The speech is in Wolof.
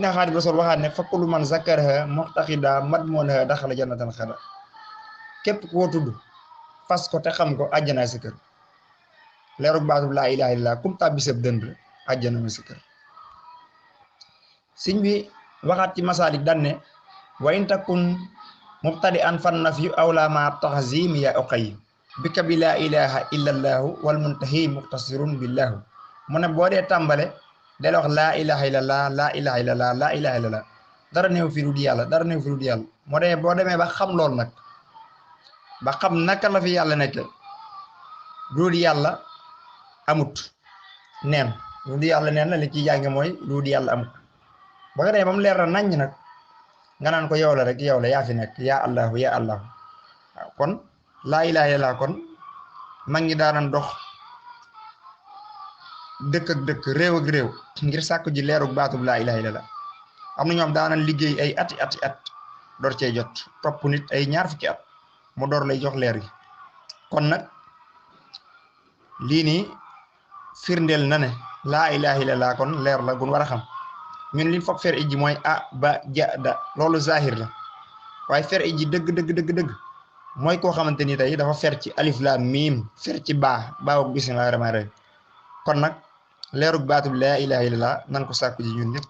na Xaadimu Rasuul waxaat ne fa kullu man zakaraha mu'taqida madmunaha daxala jannatan xada képp koo tudd fas ko te xam ko àjjana sa kër leerug baatub laa ilaaha illallaah kum tàbbi sab dënd àjjana ma sa kër sëñ bi waxaat ci masaalik dan ne wa in takun mubtadi an fan nafyu awla ma tahzim ya uqay bika bi laa ilaha illa allaahu wal muntahi muqtasirun billahu mu ne boo dee tàmbale del wax laa ilaha illallah laa ilaha illallah laa ilaha illallah dara néew fi lu di yàlla dara néew fi lu di yàlla moo demee boo demee ba xam lool nag ba xam naka la fi yàlla nekke lu di yàlla amut neen lu di yàlla neen la li ci jànge mooy lu di yàlla amut ba nga demee ba mu leer na naññ nag nga naan ko yow la rek yow la yaa fi nekk yaa allahu yaa allahu waaw kon laa ilaha illallah kon mag ñi daanan dox dëkk ak dëkk réew ak réew ngir sàkku ji leerug baatub laa ilaha illallah am na ñoom daanan liggéey ay ati door cee jot topp nit ay ñaar fukki at mu door lay jox leer gi kon nag lii nii firndeel na ne laa ilaha illallah kon leer la gun war a xam ñun liñ foog fer iji mooy a ba ja da loolu zahir la waaye fer iji dëgg mooy koo xamante ni tey dafa fer ci alif laam miim fer ci baawu bismillaahi rahmaani rahiim kon nag leerug baatub laa ilaha illallah nan ko sàkku ji ñun ñëpp